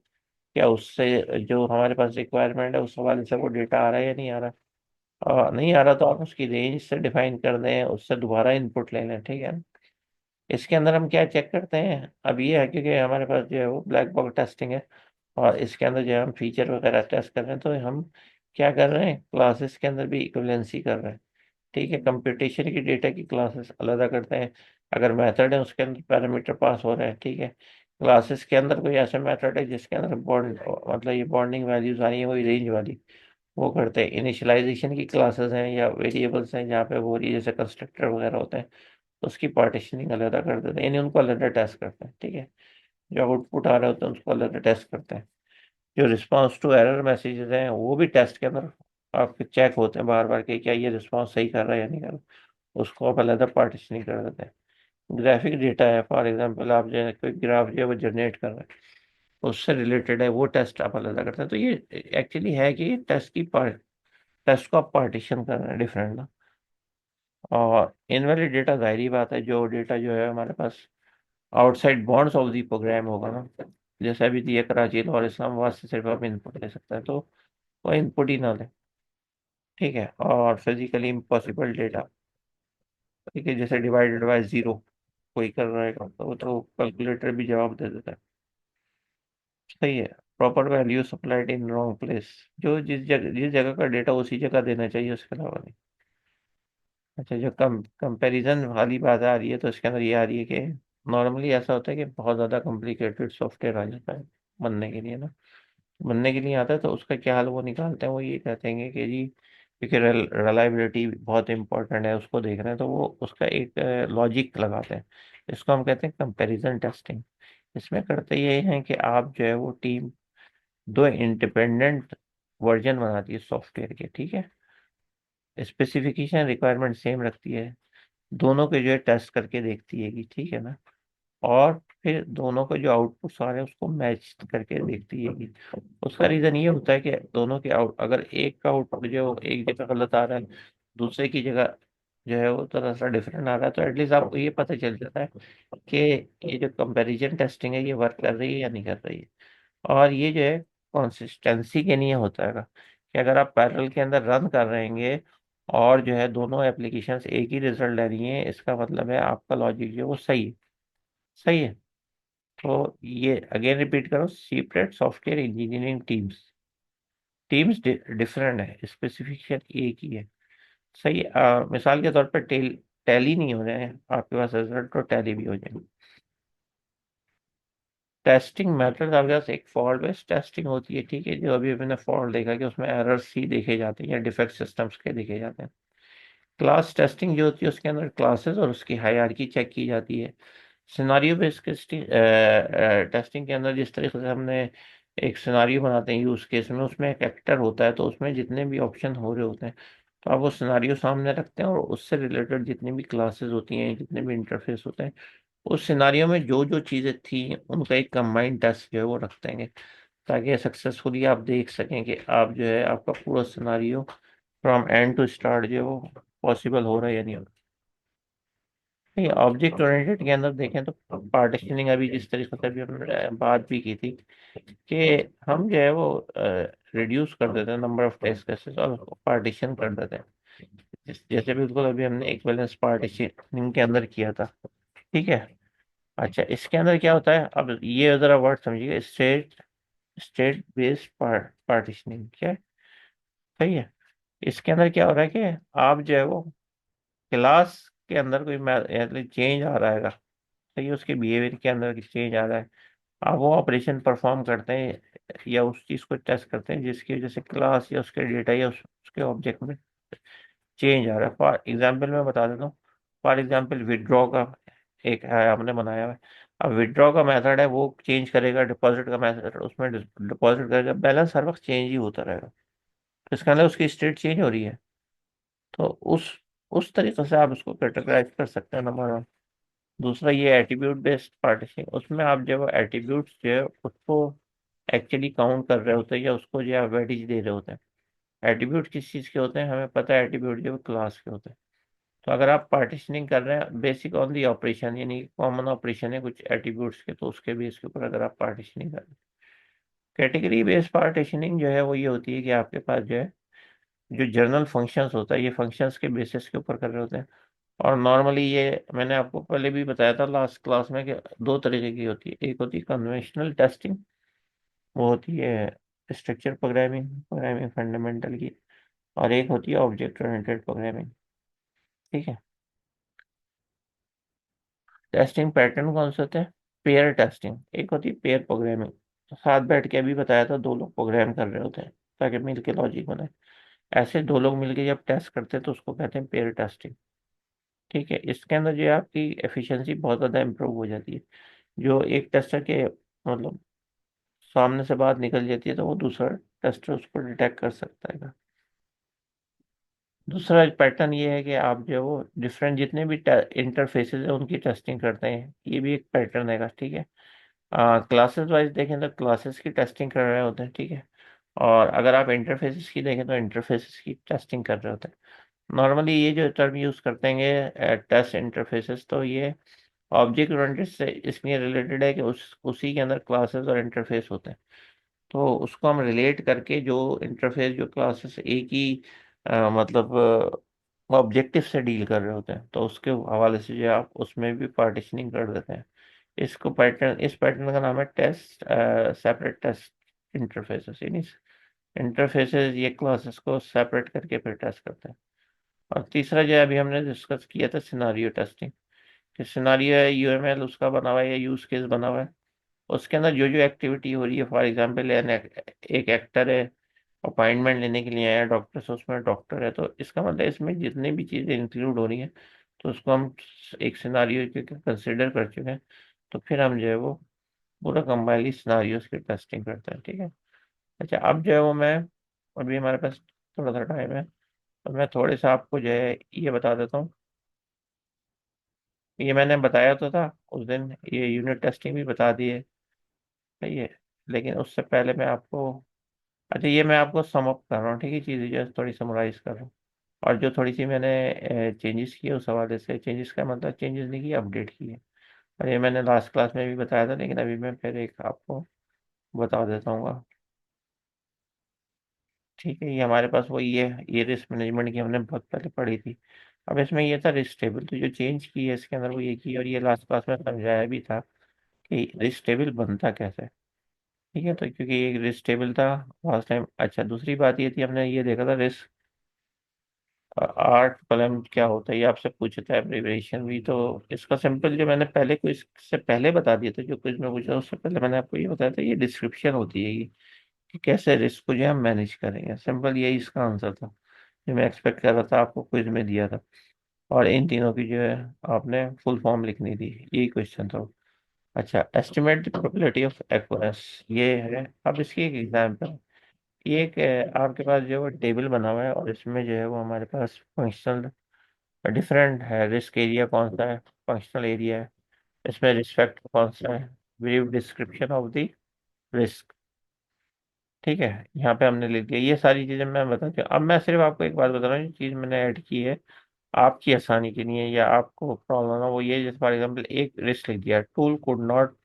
क्या उससे जो हमारे पास रिक्वायरमेंट है उस हवाले से वो डेटा आ रहा है या नहीं आ रहा। नहीं आ रहा तो आप उसकी रेंज से डिफाइन कर दें, उससे दोबारा इनपुट ले लें, ठीक है। इसके अंदर हम क्या चेक करते हैं, अब ये है क्योंकि हमारे पास जो है वो ब्लैक बॉक्स टेस्टिंग है, और इसके अंदर जो है हम फीचर वगैरह टेस्ट कर रहे हैं, तो हम क्या कर रहे हैं, क्लासेस के अंदर भी इक्विवेलेंसी कर रहे हैं। ठीक है, कंप्यूटेशन की डेटा की क्लासेस अलग करते हैं। अगर मेथड है उसके अंदर पैरामीटर पास हो रहे हैं, ठीक है। क्लासेस के अंदर कोई ऐसा मेथड है जिसके अंदर बॉन्ड मतलब ये बॉन्डिंग वैल्यूज आ रही है, वही रेंज वाली, वो करते हैं। इनिशियलाइजेशन की क्लासेस हैं या वेरिएबल्स हैं जहाँ पे वो हो रही है, जैसे कंस्ट्रक्टर वगैरह होते हैं, तो उसकी पार्टीशनिंग अलग कर देते हैं, यानी उनको अलग टेस्ट करते हैं, ठीक है। जो आउटपुट आ रहे होते हैं उसको अलग टेस्ट करते हैं। जो रिस्पांस टू एरर मैसेजेस हैं वो भी टेस्ट के अंदर आपके चेक होते हैं बार बार कि क्या ये रिस्पांस सही कर रहा है या नहीं कर रहा, उसको आप अलग पार्टीशनिंग कर देते हैं। ग्राफिक डेटा है, फॉर एग्जांपल आप जो है कोई ग्राफ जो है वो जनरेट कर रहे हैं, उससे रिलेटेड है, वो टेस्ट आप अलग करते हैं। तो ये एक्चुअली है कि टेस्ट को आप पार्टीशन कर रहे हैं डिफरेंट ना। और इनवैलिड डेटा, जाहिर बात है, जो डेटा जो है हमारे पास outside bounds of the program होगा ना, जैसे अभी दिया कराची और इस्लामाबाद से सिर्फ आप इनपुट ले सकते हैं, तो वो इनपुट ही ना ले, ठीक है। और फिजिकली इम्पॉसिबल डेटा, ठीक है, जैसे डिवाइडेड बाय जीरो कोई कर रहा है तो वो तो कैलकुलेटर भी जवाब दे देता है, सही है। Proper value supplied in wrong place, जो जिस जगह का डेटा उसी जगह देना चाहिए, उसके अलावा नहीं। अच्छा, जो कंपैरिजन वाली बात आ रही है, तो इसके अंदर ये आ रही है कि नॉर्मली ऐसा होता है कि बहुत ज़्यादा कॉम्प्लिकेटेड सॉफ्टवेयर आ जाता है बनने के लिए ना, बनने के लिए आता है, तो उसका क्या हाल वो निकालते हैं, वो ये कहते हैं कि जी क्योंकि रिलायबिलिटी बहुत इंपॉर्टेंट है, उसको देख रहे हैं, तो वो उसका एक लॉजिक लगाते हैं। इसको हम कहते हैं कंपैरिजन टेस्टिंग। इसमें करते ये हैं कि आप जो है वो टीम दो इंडिपेंडेंट वर्जन बनाती है सॉफ्टवेयर के, ठीक है। स्पेसिफिकेशन रिक्वायरमेंट सेम रखती है, दोनों के जो है टेस्ट करके देखती है कि ठीक है ना, और फिर दोनों के जो आउटपुट्स आ रहे हैं उसको मैच करके देखती है कि उसका रीजन ये होता है कि दोनों के आउट, अगर एक का आउटपुट जो एक जगह गलत आ रहा है, दूसरे की जगह जो है वो थोड़ा सा डिफरेंट आ रहा है, तो एटलीस्ट आपको ये पता चल जाता है कि ये जो कंपैरिजन टेस्टिंग है ये वर्क कर रही है या नहीं कर रही है। और ये जो है कंसिस्टेंसी के लिए होता है कि अगर आप पैरेलल के अंदर रन कर रहेंगे और जो है दोनों एप्लीकेशंस एक ही रिजल्ट ले रही हैं, इसका मतलब है आपका लॉजिक जो है वो सही है। सही है। तो ये अगेन रिपीट करो, separate software engineering teams, teams different है, स्पेसिफिकेशन एक ही है। सही है। मिसाल के तौर पर टैली नहीं हो रहे हैं आपके पास रिजल्ट, तो टैली भी हो जाएंगे। टेस्टिंग मेथड आपके पास एक फॉल्ट बेस्ड टेस्टिंग होती है, ठीक है, जो अभी मैंने फॉल्ट देखा कि उसमें एरर्स ही देखे जाते हैं या डिफेक्ट सिस्टम्स के देखे जाते हैं। क्लास टेस्टिंग जो होती है उसके अंदर क्लासेस और उसकी हायरार्की चेक की जाती है। सिनारियो बेस्ड टेस्टिंग के अंदर जिस तरीके से हमने एक सिनारियो बनाते हैं यूज केस में, उसमें एक एक्टर होता है, तो उसमें जितने भी ऑप्शन हो रहे होते हैं, तो आप वो सिनारियो सामने रखते हैं और उससे रिलेटेड जितनी भी क्लासेस होती हैं, जितने भी इंटरफेस होते हैं, उस सिनारियो में जो जो चीज़ें थी उनका एक कंबाइंड टेस्ट जो है वो रख देंगे, ताकि सक्सेसफुली आप देख सकें कि आप जो है आपका पूरा scenario from end to start जो है वो पॉसिबल हो रहा है या नहीं हो रहा। नहीं, ऑब्जेक्ट ओरिएंटेड के अंदर देखें तो पार्टीशनिंग, अभी जिस तरीके से अभी हमने बात भी की थी कि हम जो है वो रिड्यूस कर देते हैं नंबर ऑफ टेस्ट केसेस और पार्टीशन कर देते हैं, जैसे बिल्कुल अभी हमने इक्विवेलेंस पार्टीशनिंग के अंदर किया था। ठीक है। अच्छा, इसके अंदर क्या होता है, अब ये जरा वर्ड समझिए, स्टेट स्टेट बेस्ड पार्टीशनिंग क्या है। सही है। इसके अंदर क्या हो रहा है कि आप जो है वो क्लास के अंदर कोई चेंज आ रहा है, सही है, उसके बिहेवियर के अंदर चेंज आ रहा है, आप वो ऑपरेशन परफॉर्म करते हैं या उस चीज़ को टेस्ट करते हैं जिसकी वजह से क्लास या उसके डेटा या उसके ऑब्जेक्ट में चेंज आ रहा है। फॉर एग्जांपल मैं बता देता हूँ, फॉर एग्जांपल विड्रॉ का एक है आपने बनाया हुआ है। अब विड्रॉ का मेथड है वो चेंज करेगा, डिपॉजिट का मेथड उसमें डिपॉजिट करेगा, बैलेंस हर वक्त चेंज ही होता रहेगा, तो इसका मतलब उसकी स्टेट चेंज हो रही है। तो उस तरीके से आप उसको कैटेगराइज कर सकते हैं, नंबर वन। दूसरा ये एट्रीब्यूट बेस्ड पार्टीशनिंग, उसमें आप जब एट्रीब्यूट्स जो है उसको एक्चुअली काउंट कर रहे होते हैं या उसको जो है वेटेज दे रहे होते हैं। एट्रीब्यूट किस चीज़ के होते हैं हमें पता है, एट्रीब्यूट जो है क्लास के होते हैं। तो अगर आप पार्टीशनिंग कर रहे हैं बेसिक ऑन दी ऑपरेशन, यानी कॉमन ऑपरेशन है कुछ एट्रीब्यूट्स के, तो उसके बेस के ऊपर अगर आप पार्टीशनिंग कर रहे हैं। कैटेगरी बेस्ड पार्टीशनिंग जो है वो ये होती है कि आपके पास जो है जो जर्नल फंक्शंस होता है, ये फंक्शंस के बेसिस के ऊपर कर रहे होते हैं। और नॉर्मली ये मैंने आपको पहले भी बताया था लास्ट क्लास में कि दो तरीके की होती है, एक होती है कन्वेंशनल टेस्टिंग, वो होती है स्ट्रक्चर प्रोग्रामिंग, प्रोग्रामिंग फंडामेंटल की, और एक होती है ऑब्जेक्ट ओरिएंटेड प्रोग्रामिंग। ठीक है। टेस्टिंग पैटर्न कौन से होते हैं, पेयर टेस्टिंग, एक होती है पेयर प्रोग्रामिंग, साथ बैठ के अभी बताया था दो लोग प्रोग्राम कर रहे होते हैं ताकि मिल के लॉजिक बनाए, ऐसे दो लोग मिलके जब टेस्ट करते हैं तो उसको कहते हैं पेयर टेस्टिंग। ठीक है। इसके अंदर जो है आपकी एफिशिएंसी बहुत ज़्यादा इंप्रूव हो जाती है, जो एक टेस्टर के मतलब सामने से बात निकल जाती है तो वो दूसरा टेस्टर उसको डिटेक्ट कर सकता है। दूसरा पैटर्न ये है कि आप जो है वो डिफरेंट जितने भी इंटरफेसेस है उनकी टेस्टिंग करते हैं, ये भी एक पैटर्न है। ठीक है। क्लासेस वाइज देखें तो क्लासेस की टेस्टिंग कर रहे होते हैं, ठीक है, और अगर आप इंटरफेसेस की देखें तो इंटरफेसेस की टेस्टिंग कर रहे होते हैं। नॉर्मली ये जो टर्म यूज़ करते हैं टेस्ट इंटरफेसेस, तो ये ऑब्जेक्ट ओरिएंटेड से इसलिए रिलेटेड है कि उसी के अंदर क्लासेस और इंटरफेस होते हैं, तो उसको हम रिलेट करके जो इंटरफेस जो क्लासेस एक ही मतलब ऑब्जेक्टिव से डील कर रहे होते हैं, तो उसके हवाले से जो है आप उसमें भी पार्टीशनिंग कर देते हैं। इस पैटर्न का नाम है टेस्ट सेपरेट टेस्ट इंटरफेसेस, यानी इंटरफेसेस ये क्लासेस को सेपरेट करके फिर टेस्ट करते हैं। और तीसरा जो है अभी हमने डिस्कस किया था सिनारियो टेस्टिंग, कि सिनारियो है यूएमएल उसका बना हुआ है या यूज केस बना हुआ है, उसके अंदर जो जो एक्टिविटी हो रही है, फॉर एग्जांपल एक एक्टर है, अपॉइंटमेंट लेने के लिए आया डॉक्टर से, उसमें डॉक्टर है, तो इसका मतलब इसमें जितनी भी चीज़ें इंक्लूड हो रही हैं, तो उसको हम एक सिनारियो के कंसिडर कर चुके हैं, तो फिर हम जो है वो पूरा कंपाइल सिनारियोस की टेस्टिंग करते हैं। ठीक है। अच्छा, अब जो है वो मैं अभी हमारे पास थोड़ा सा टाइम है, तो मैं थोड़े सा आपको जो है ये बता देता हूँ। ये मैंने बताया तो था उस दिन, ये यूनिट टेस्टिंग भी बता दी है, सही है, लेकिन उससे पहले मैं आपको, अच्छा ये मैं आपको सम अप कर रहा हूँ, ठीक है, चीज़ें जो है थोड़ी समराइज कर रहा हूँ। और जो थोड़ी सी मैंने चेंजेस किए उस हवाले से, चेंजेस का मतलब चेंजेस नहीं किए, अपडेट किए, और ये मैंने लास्ट क्लास में भी बताया था, लेकिन अभी मैं फिर एक आपको बता देता हूँ। ठीक है, ये हमारे पास वही है, ये रिस्क मैनेजमेंट की हमने बहुत पहले पढ़ी थी। अब इसमें ये था रिस्क टेबल, तो जो चेंज की है इसके अंदर वो ये की, और ये लास्ट क्लास में समझाया भी था कि रिस्क टेबल बनता कैसे है। ठीक है, तो क्योंकि ये रिस्क टेबल था लास्ट टाइम। अच्छा, दूसरी बात ये थी, हमने ये देखा था रिस्क आर्ट कॉलम क्या होता है, ये आपसे पूछता है प्रिपरेशन भी। तो इसका सिंपल, जो मैंने पहले क्विज से पहले बता दिया था, जो क्विज में पूछा उससे पहले मैंने आपको ये बताया था, ये डिस्क्रिप्शन होती है ये, कि कैसे रिस्क को जो है हम मैनेज करेंगे। सिंपल यही इसका आंसर था जो मैं एक्सपेक्ट कर रहा था, आपको क्विज में दिया था। और इन तीनों की जो है आपने फुल फॉर्म लिखनी थी, यही क्वेश्चन था। अच्छा, एस्टिमेट द प्रोबेबिलिटी ऑफ एक्वेरेंस, ये है। अब इसकी एक एग्जाम्पल, ये एक आपके पास जो है टेबल बना हुआ है, और इसमें जो है वो हमारे पास फंक्शनल डिफरेंट है। रिस्क एरिया कौन सा है, फंक्शनल एरिया है। इसमें रिस्क फैक्टर कौन सा है, brief description of the risk. ठीक है, यहाँ पे हमने लिख दिया, ये सारी चीजें मैं बताती हूँ। अब मैं सिर्फ आपको एक बात बता रहा हूँ, जो चीज मैंने ऐड की है आपकी आसानी के लिए, या आपको प्रॉब्लम ना वो ये, जैसे फॉर एग्जाम्पल एक रिस्क लिख दिया, tool could not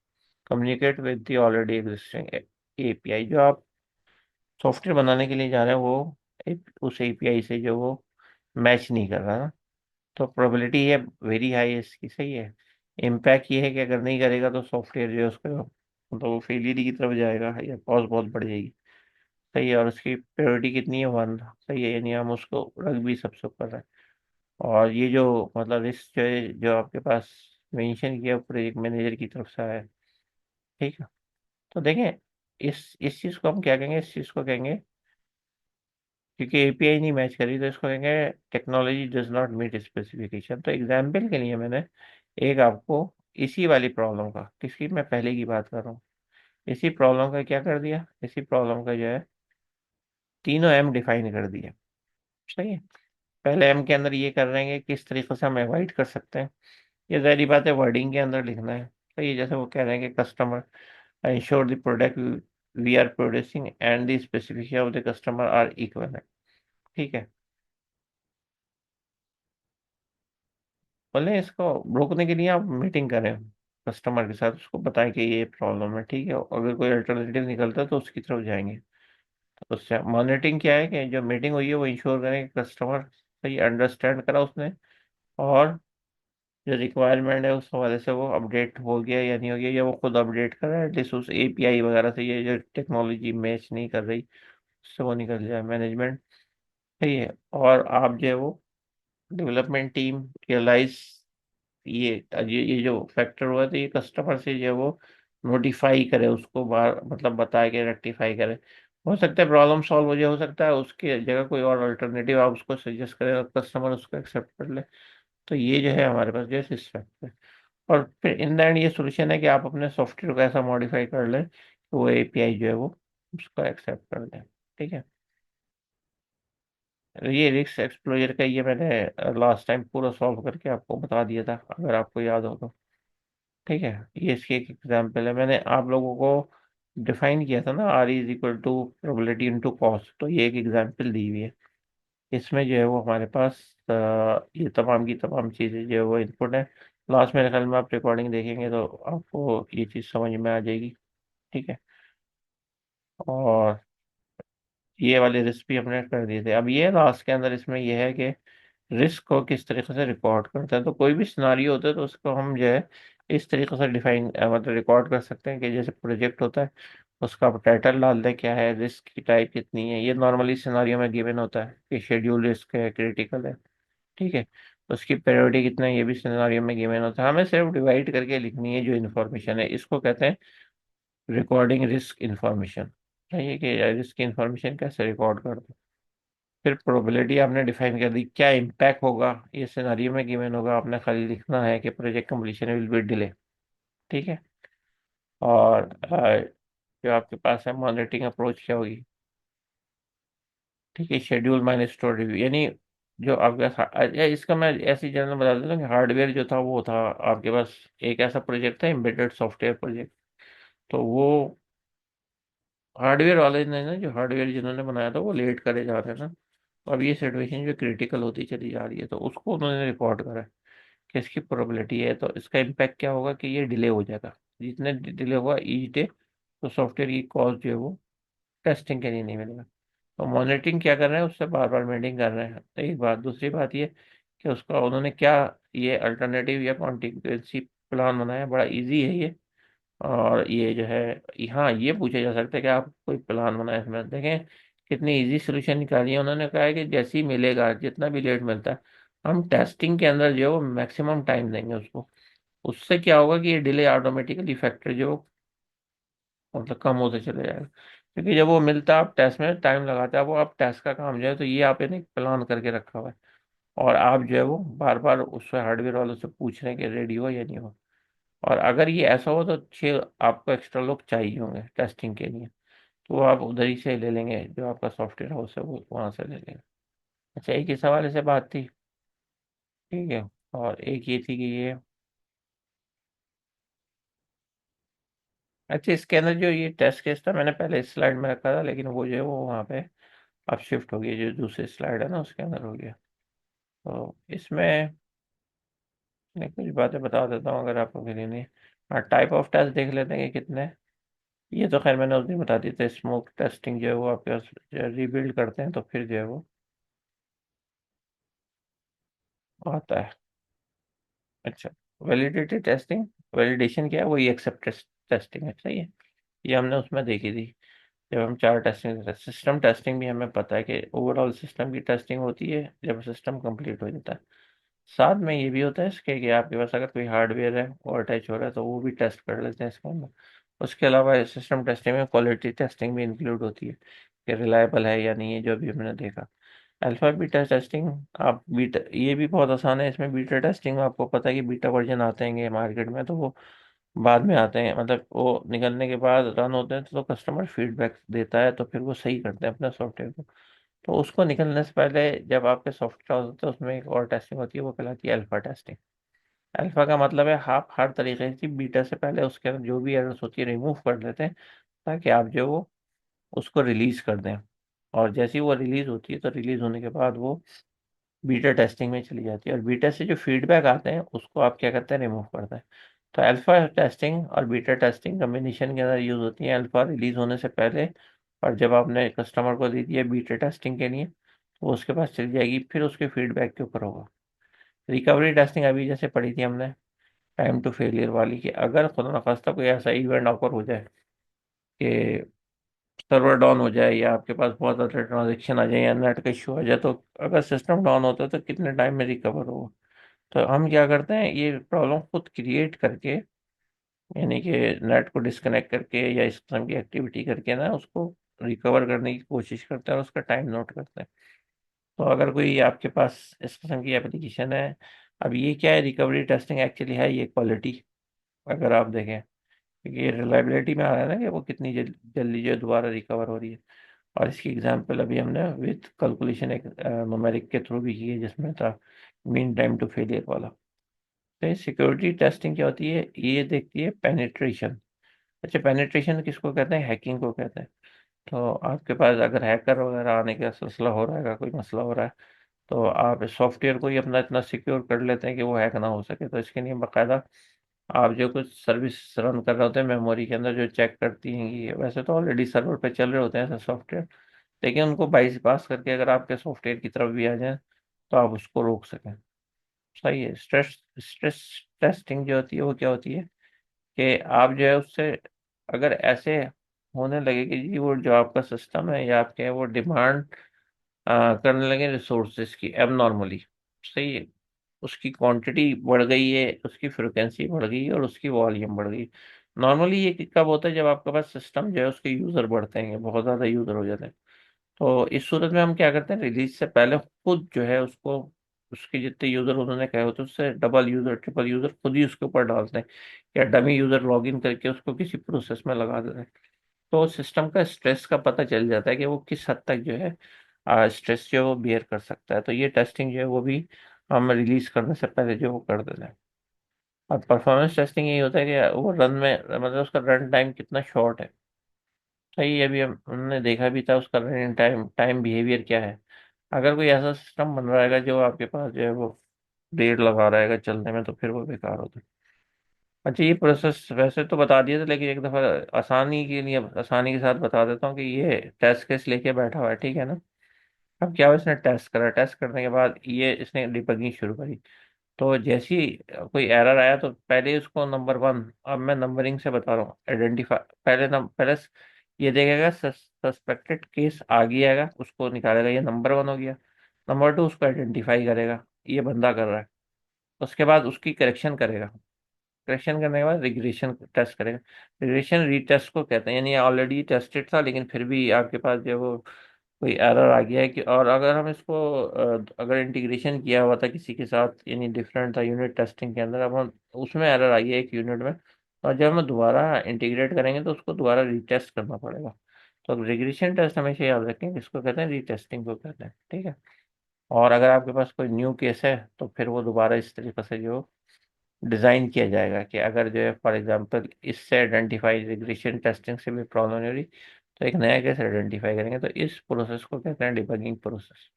communicate with the already existing API. जो आप सॉफ्टवेयर बनाने के लिए जा रहे हैं वो उस एपीआई से जो वो मैच नहीं कर रहा ना, तो प्रोबेबिलिटी है वेरी हाई है इसकी, सही है। इम्पैक्ट ये है कि अगर नहीं करेगा तो सॉफ्टवेयर जो है उसका तो वो फेलियर की तरफ जाएगा, या कॉस्ट बहुत बढ़ जाएगी। सही है, और उसकी प्रायोरिटी कितनी है, 1। सही है, यानी हम उसको रख भी सबसे ऊपर है। और ये जो मतलब रिस्क जो है, जो आपके पास मेंशन किया प्रोजेक्ट मैनेजर की तरफ से आया है। ठीक है, तो देखें, इस चीज़ को हम क्या कहेंगे, इस चीज़ को कहेंगे, क्योंकि एपीआई नहीं मैच करी तो इसको कहेंगे technology does not meet specification. तो एग्जाम्पल के लिए मैंने एक आपको इसी वाली प्रॉब्लम का, किसकी मैं पहले की बात कर रहा हूँ, इसी प्रॉब्लम का क्या कर दिया, इसी प्रॉब्लम का जो है तीनों एम डिफाइन कर दिया। सही है, पहले एम के अंदर ये कर रहे हैं कि किस तरीके से हम अवॉइड कर सकते हैं। ये जाहिर बात है वर्डिंग के अंदर लिखना है। सही है, जैसे वो कह रहे हैं कि customer ensure the product we are producing and the specification of the customer are equal. ठीक है, बोले इसको रोकने के लिए आप मीटिंग करें कस्टमर के साथ, उसको बताएं कि ये प्रॉब्लम है। ठीक है, अगर कोई अल्टरनेटिव निकलता है तो उसकी तरफ जाएंगे। तो उससे मॉनिटरिंग क्या है कि जो मीटिंग हुई है वो इंश्योर करें कि कस्टमर सही अंडरस्टैंड करा उसने, और जो रिक्वायरमेंट है उस हवाले से वो अपडेट हो गया या नहीं हो गया, या वो खुद अपडेट कर रहा है एटलीस्ट उस एपीआई वगैरह से, ये जो टेक्नोलॉजी मैच नहीं कर रही उससे वो निकल जाए मैनेजमेंट। सही है, और आप जो है वो डेवलपमेंट टीम रियलाइज ये जो फैक्टर हुआ तो ये कस्टमर से जो है वो नोटिफाई करे उसको, बार मतलब बताए के रेक्टिफाई करे। हो सकता है प्रॉब्लम सॉल्व हो जाए, हो सकता है उसके जगह कोई और अल्टरनेटिव आप उसको सजेस्ट करें और कस्टमर उसको एक्सेप्ट कर ले। तो ये जो है हमारे पास जो है सिस्टम है। और फिर इन द एंड ये सोल्यूशन है कि आप अपने सॉफ्टवेयर को ऐसा मॉडिफाई कर लें कि वो एपीआई जो है वो उसको एक्सेप्ट कर लें। ठीक है, ये रिस्क एक्सप्लोजर का ये मैंने लास्ट टाइम पूरा सॉल्व करके आपको बता दिया था, अगर आपको याद हो तो। ठीक है, ये इसकी एक एग्जाम्पल है, मैंने आप लोगों को डिफाइन किया था ना, R is equal to probability into cost, तो ये एक एग्जाम्पल दी हुई है। इसमें जो है वो हमारे पास ये तमाम की तमाम चीज़ें जो है वो इनपुट है। लास्ट मेरे ख्याल में आप रिकॉर्डिंग देखेंगे तो आपको ये चीज़ समझ में आ जाएगी। ठीक है, और ये वाले रिस्क भी हमने कर दिए थे। अब ये लास्ट के अंदर इसमें ये है कि रिस्क को किस तरीके से रिकॉर्ड करते हैं। तो कोई भी सिनारियो होता है तो उसको हम जो है इस तरीके से डिफाइन मतलब रिकॉर्ड कर सकते हैं कि जैसे प्रोजेक्ट होता है उसका आप टाइटल डाल दें, क्या है रिस्क की टाइप कितनी है, ये नॉर्मली सिनारियो में गिवन होता है कि शेड्यूल रिस्क है, क्रिटिकल है। ठीक है, उसकी प्रायोरिटी कितना है ये भी सिनारियो में गिवन होता है। हमें सिर्फ डिवाइड करके लिखनी है जो इन्फॉर्मेशन है, इसको कहते हैं रिकॉर्डिंग रिस्क इन्फॉर्मेशन। चाहिए कि रिस्क इन्फॉर्मेशन कैसे रिकॉर्ड कर दो। फिर प्रोबेबिलिटी आपने डिफाइन कर दी, क्या इम्पैक्ट होगा ये सिनारियो में गिवन होगा, आपने खाली लिखना है कि project completion will be delay. ठीक है, और जो आपके पास है मॉनिटरिंग अप्रोच क्या होगी। ठीक है, शेड्यूल माइलस्टोन रिव्यू, यानी जो आपके पास इसका मैं ऐसी जनरल बता देता हूँ कि हार्डवेयर जो था वो था आपके पास, एक ऐसा प्रोजेक्ट था एम्बेडेड सॉफ्टवेयर प्रोजेक्ट। तो वो हार्डवेयर वाले ने ना, जो हार्डवेयर जिन्होंने बनाया था वो लेट करे जा रहे हैं ना, अब ये सिचुएशन जो क्रिटिकल होती चली जा रही है, तो उसको उन्होंने रिकॉर्ड करा है कि इसकी प्रोबेबिलिटी है, तो इसका इम्पैक्ट क्या होगा कि ये डिले हो जाएगा। जितने डिले होगा ईच डे, तो सॉफ्टवेयर की कॉस्ट जो है वो टेस्टिंग के लिए नहीं मिलेगा। तो मॉनिटरिंग क्या कर रहे हैं, उससे बार बार मीटिंग कर रहे हैं। तो एक बात, दूसरी बात ये कि उसका उन्होंने क्या ये अल्टरनेटिव या कॉन्टिजेंसी प्लान बनाया, बड़ा इजी है ये। और ये जो है, हाँ ये पूछा जा सकता है कि आप कोई प्लान बनाए, इसमें देखें कितनी इजी सोल्यूशन निकाली है। उन्होंने कहा है कि जैसे ही मिलेगा, जितना भी लेट मिलता है, हम टेस्टिंग के अंदर जो है वो मैक्सिमम टाइम देंगे उसको। उससे क्या होगा कि ये डिले ऑटोमेटिकली फैक्टर जो मतलब कम होते चले जाएगा। क्योंकि जब वो मिलता है, आप टेस्ट में टाइम लगाते हैं, वो आप टेस्ट का काम जो है, तो ये आपने एक प्लान करके रखा हुआ है। और आप जो है वो बार बार उससे हार्डवेयर वालों से पूछ रहे हैं कि रेडी हो या नहीं हो। और अगर ये ऐसा हो तो 6 आपको एक्स्ट्रा लोग चाहिए होंगे टेस्टिंग के लिए। तो वो आप उधर ही से ले लेंगे, जो आपका सॉफ्टवेयर हाउस है वो वहाँ से ले लेंगे। अच्छा, एक इस हवाले से बात थी। ठीक है। और एक ये थी कि ये, अच्छा इसके अंदर जो ये टेस्ट केस था, मैंने पहले इस स्लाइड में रखा था, लेकिन वो जो है वो वहाँ पे अब शिफ्ट हो गया, जो दूसरी स्लाइड है ना उसके अंदर हो गया। तो इसमें मैं कुछ बातें बता देता हूँ अगर आपको के नहीं। हाँ, टाइप ऑफ टेस्ट देख लेते हैं कि कितने। ये तो खैर मैंने उस दिन बता दी थी, स्मोक टेस्टिंग जो है वो आपके पास रिबिल्ड करते हैं तो फिर जो है वो आता है। अच्छा, वैलिडिटी टेस्टिंग, वैलिडेशन क्या है, वही एक्सेप्टेंस टेस्टिंग है, सही है। ये हमने उसमें देखी थी, जब हम चार टेस्टिंग, सिस्टम टेस्टिंग भी हमें पता है कि ओवरऑल सिस्टम की टेस्टिंग होती है जब सिस्टम कंप्लीट हो जाता है। साथ में ये भी होता है इसके कि आपके पास अगर कोई हार्डवेयर है और अटैच हो रहा है तो वो भी टेस्ट कर लेते हैं इसके अंदर। उसके अलावा सिस्टम टेस्टिंग में क्वालिटी टेस्टिंग भी इंक्लूड होती है कि रिलायबल है या नहीं है, जो भी हमने देखा। अल्फा बीटा टेस्टिंग, आप बीटा, ये भी बहुत आसान है। इसमें बीटा टेस्टिंग आपको पता है कि बीटा वर्जन आते हैं मार्केट में, तो वो बाद में आते हैं, मतलब वो निकलने के बाद रन होते हैं तो कस्टमर फीडबैक देता है, तो फिर वो सही करते हैं अपने सॉफ्टवेयर को। तो उसको निकलने से पहले जब आपके सॉफ्टवेयर होते हैं उसमें एक और टेस्टिंग होती है, वो कहलाती है अल्फा टेस्टिंग। अल्फा का मतलब है आप हर तरीके से बीटा से पहले उसके अंदर जो भी एरर्स होती है रिमूव कर देते हैं, ताकि आप जो वो उसको रिलीज कर दें। और जैसे ही वो रिलीज होती है तो रिलीज होने के बाद वो बीटा टेस्टिंग में चली जाती है, और बीटा से जो फीडबैक आते हैं उसको आप क्या करते हैं, रिमूव करते हैं। तो अल्फा टेस्टिंग और बीटा टेस्टिंग कम्बिनेशन के अंदर यूज होती है अल्फा रिलीज होने से पहले। और जब आपने कस्टमर को दे दिया बीटा टेस्टिंग के लिए, तो वो उसके पास चली जाएगी, फिर उसके फीडबैक के ऊपर होगा। रिकवरी टेस्टिंग अभी जैसे पढ़ी थी हमने, टाइम टू फेलियर वाली, कि अगर खुदा न खास्ता कोई ऐसा इवेंट ऑकर हो जाए कि सर्वर डाउन हो जाए, या आपके पास बहुत ज़्यादा ट्रांजेक्शन आ जाए, या नेट का इशू आ जाए, तो अगर सिस्टम डाउन होता है तो कितने टाइम में रिकवर होगा। तो हम क्या करते हैं, ये प्रॉब्लम खुद क्रिएट करके, यानी कि नेट को डिस्कनेक्ट करके या इस किस्म की एक्टिविटी करके ना उसको रिकवर करने की कोशिश करते हैं और उसका टाइम नोट करते हैं। तो अगर कोई आपके पास इस किस्म की एप्लीकेशन है, अब ये क्या है, रिकवरी टेस्टिंग एक्चुअली है ये क्वालिटी, अगर आप देखें, क्योंकि ये रिलायबिलिटी में आ रहा है ना कि वो कितनी जल्दी जो है दोबारा रिकवर हो रही है। और इसकी एग्जांपल अभी हमने विथ कैलकुलेशन एक न्यूमेरिक के थ्रू भी की है, जिसमें था मीन टाइम टू फेलियर वाला। तो सिक्योरिटी टेस्टिंग क्या होती है, ये देखती है पेनिट्रेशन। अच्छा, पेनिट्रेशन किसको कहते हैं, हैकिंग को कहते हैं। तो आपके पास अगर हैकर वगैरह आने का सिलसिला हो रहा है, कोई मसला हो रहा है, तो आप सॉफ्टवेयर को ही अपना इतना सिक्योर कर लेते हैं कि वो हैक ना हो सके। तो इसके लिए बाकायदा आप जो कुछ सर्विस रन कर रहे होते हैं मेमोरी के अंदर, जो चेक करती हैं कि वैसे तो ऑलरेडी सर्वर पे चल रहे होते हैं ऐसे सॉफ्टवेयर, लेकिन उनको बाईपास करके अगर आपके सॉफ्टवेयर की तरफ भी आ जाए तो आप उसको रोक सकें। सही है। स्ट्रेस स्ट्रेस टेस्टिंग जो होती है वो क्या होती है कि आप जो है उससे, अगर ऐसे होने लगे कि जी वो जो आपका सिस्टम है या आपके वो डिमांड करने लगे रिसोर्सेज की एब नॉर्मली, सही है, उसकी क्वांटिटी बढ़ गई है, उसकी फ्रिक्वेंसी बढ़ गई है और उसकी वॉल्यूम बढ़ गई। नॉर्मली ये कब होता है, जब आपके पास सिस्टम जो है उसके यूज़र बढ़ते हैं, बहुत ज़्यादा यूज़र हो जाते हैं। तो इस सूरत में हम क्या करते हैं, रिलीज से पहले खुद जो है उसको, उसके जितने यूज़र उन्होंने कहे होते हैं उससे डबल यूज़र ट्रिपल यूज़र खुद ही उसके ऊपर डालते हैं, या डमी यूज़र लॉग इन करके उसको किसी प्रोसेस में लगा देते हैं। तो सिस्टम का स्ट्रेस का पता चल जाता है कि वो किस हद तक जो है स्ट्रेस जो है वो बियर कर सकता है। तो ये टेस्टिंग जो है वो भी हम रिलीज करने से पहले जो है वो कर देते हैं। और परफॉर्मेंस टेस्टिंग यही होता है कि वो रन में, मतलब उसका रन टाइम कितना शॉर्ट है। सही है, अभी हमने देखा भी था उसका रन टाइम टाइम बिहेवियर क्या है। अगर कोई ऐसा सिस्टम बन रहेगा जो आपके पास जो है वो देर लगा रहेगा चलने में, तो फिर वो बेकार होता है। अच्छा, ये प्रोसेस वैसे तो बता दिया था, लेकिन एक दफ़ा आसानी के लिए आसानी के साथ बता देता हूँ कि ये टेस्ट केस लेके बैठा हुआ है, ठीक है ना। अब क्या हुआ, इसने टेस्ट करा, टेस्ट करने के बाद ये इसने डिबगिंग शुरू करी। तो जैसे ही कोई एरर आया तो पहले उसको नंबर वन, अब मैं नंबरिंग से बता रहा हूँ, आइडेंटिफाई पहले ये देखेगा सस्पेक्टेड केस आ गया है, उसको निकालेगा, ये नंबर वन हो गया। नंबर टू, उसको आइडेंटिफाई करेगा, ये बंदा कर रहा है। उसके बाद उसकी करेक्शन करेगा। करेक्शन करने के बाद रिग्रेशन टेस्ट करेगा। रिग्रेशन रीटेस्ट को कहते हैं, यानी ऑलरेडी टेस्टेड था लेकिन फिर भी आपके पास जो है वो कोई एरर आ गया है कि, और अगर हम इसको अगर इंटीग्रेशन किया हुआ था किसी के साथ, यानी डिफरेंट था यूनिट टेस्टिंग के अंदर, अब हम उसमें एरर आई है एक यूनिट में, और जब हम दोबारा इंटीग्रेट करेंगे तो उसको दोबारा रीटेस्ट करना पड़ेगा। तो रिग्रेशन टेस्ट हमेशा याद रखें, इसको कहते हैं रीटेस्टिंग को कहते हैं, ठीक है। और अगर आपके पास कोई न्यू केस है तो फिर वो दोबारा इस तरीके से जो डिज़ाइन किया जाएगा कि अगर जो है फॉर एग्जांपल इससे आइडेंटिफाई रिग्रेशन टेस्टिंग से भी प्रॉब्लम नहीं हो रही, तो एक नया केस आइडेंटिफाई करेंगे। तो इस प्रोसेस को कहते हैं डिबगिंग प्रोसेस।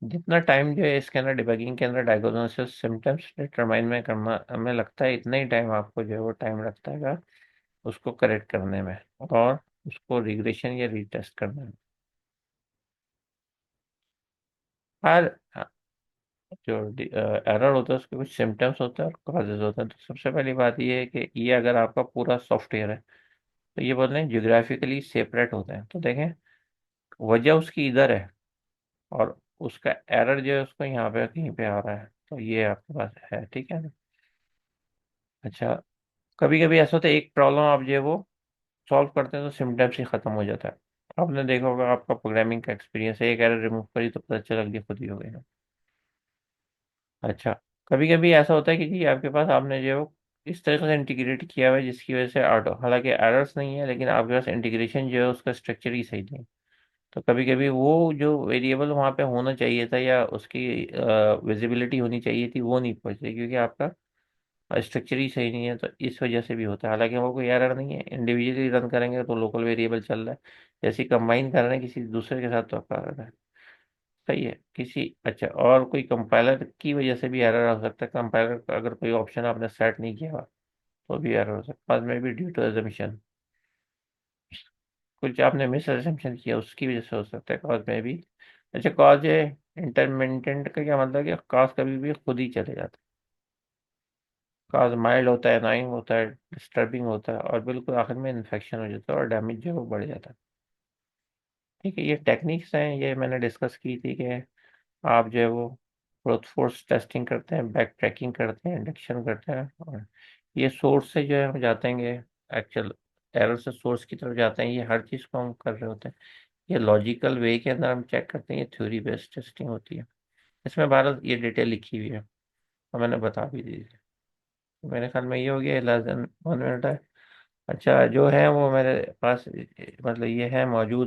जितना टाइम जो है इसके अंदर डिबगिंग के अंदर डायग्नोसिस सिम्टम्स डिटरमाइन में करना हमें लगता है, इतना ही टाइम आपको जो है वो टाइम लगता है उसको करेक्ट करने में, और उसको रिग्रेशन या रीटेस्ट करने में। हर जो एरर होता है उसके कुछ सिम्टम्स होते हैं और कॉजेज होते हैं। तो सबसे पहली बात ये है कि ये अगर आपका पूरा सॉफ्टवेयर है तो ये बोल रहे हैं जियोग्राफिकली सेपरेट होते हैं, तो देखें वजह उसकी इधर है, और उसका एरर जो है उसको यहाँ पे कहीं पे आ रहा है, तो ये आपके पास है, ठीक है ना। अच्छा, कभी कभी ऐसा होता है एक प्रॉब्लम आप जो है वो सॉल्व करते हैं तो सिम्टम्स ही खत्म हो जाता है। आपने देखा होगा, आपका प्रोग्रामिंग का एक्सपीरियंस है, एक एरर रिमूव करी तो पता चला कि खुद ही हो गया। अच्छा, कभी कभी ऐसा होता है कि जी आपके पास आपने जो है वो इस तरीके से इंटीग्रेट किया हुआ है जिसकी वजह से ऑटो, हालांकि एरर्स नहीं है लेकिन आपके पास इंटीग्रेशन जो है उसका स्ट्रक्चर ही सही नहीं है। तो कभी कभी वो जो वेरिएबल वहाँ पे होना चाहिए था या उसकी विजिबिलिटी होनी चाहिए थी वो नहीं पहुंची, क्योंकि आपका स्ट्रक्चर ही सही नहीं है, तो इस वजह से भी होता है। हालांकि वो कोई एरर नहीं है, इंडिविजुअली रन करेंगे तो लोकल वेरिएबल चल रहा है, जैसे कंबाइन कर रहे हैं किसी दूसरे के साथ तो आपका error है। सही है किसी, अच्छा, और कोई कंपाइलर की वजह से भी एरर हो सकता है, कंपाइलर का अगर कोई ऑप्शन आपने सेट नहीं किया हुआ तो भी एरर हो सकता है, में भी ड्यू टू एजम्पशन, कुछ आपने मिस एजम्पशन किया उसकी वजह से हो सकता है, कॉज में भी। अच्छा, कॉज है इंटरमिटेंट का क्या मतलब है कि कॉज कभी भी खुद ही चले जाता है। कॉज माइल्ड होता है, अनाइंग होता है, डिस्टर्बिंग होता है, और बिल्कुल आखिर में इन्फेक्शन हो जाता है और डैमेज जो है वो बढ़ जाता है। ठीक है, ये टेक्निक्स हैं, ये मैंने डिस्कस की थी कि आप जो है वो ब्रूट फोर्स टेस्टिंग करते हैं, बैक ट्रैकिंग करते हैं, इंडक्शन करते हैं, और ये सोर्स से जो है हम जाते हैं, एक्चुअल एरर से सोर्स की तरफ जाते हैं, ये हर चीज़ को हम कर रहे होते हैं। ये लॉजिकल वे के अंदर हम चेक करते हैं, ये थ्योरी बेस्ड टेस्टिंग होती है। इसमें भारत ये डिटेल लिखी हुई है और मैंने बता भी दी थी। मेरे ख्याल में ये हो गया, लेस देन 1 मिनट है। अच्छा, जो है वो मेरे पास मतलब ये है मौजूद